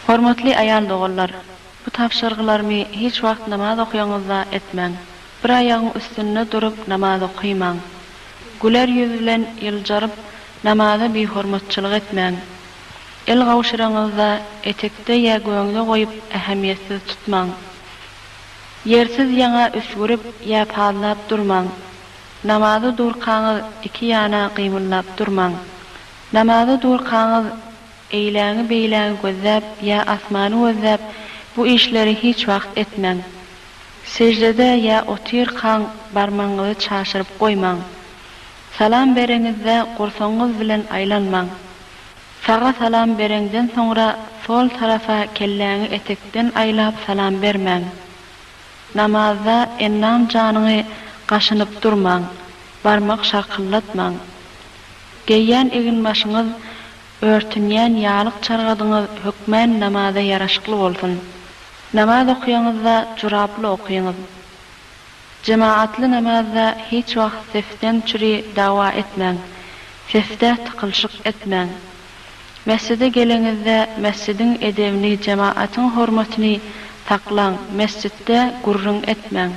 Hormatly aýal dogallar, bu tapşyryklarmy hiç wagt namaz okuýaňyzda etmäň. Bir aýagyň üstünde durup namaz okuýmaň. Güler ýüz bilen ýyljaryp namaza behormatçylyk etmäň. El gawşyraňyzda etekde ýa göňde goýup ähemmiýetsiz tutmaň. Yersiz ýaňa üsgürip ýa paýlap durmaň. Namazy durkaňyz iki ýana gymyllap durmaň. Namazy durkaňyz eýläňi beýläňi gözläp ýa asmany gözläp bu işleri hiç wagt etmäň. Secdede ýa oturkaň barmaňyzy çaşyryp goýmaň. Salam bereňizde gursoňyz bilen aýlanmaň. Sağa salam berenden soňra sol tarafa kelläňi etekden aýlap salam bermäň. Namazda ennam janyňy gaşynyp durmaň, barmak şarkyllatmaň. Geýýän egin başyňyz örtünýän ýalyk çargadyňyz hökmän namaza ýaraşykly bolsun. Namaz okuýaňyzda juraply okuýaňyz. Cemaatly namazda hiç wagt sefden çüri dawa etmäň. Sefde tykylşyk etmäň. Mescide geleňizde mescidin edebini, cemaatyň hormatyny taklaň. Mescidde gurrun etmäň.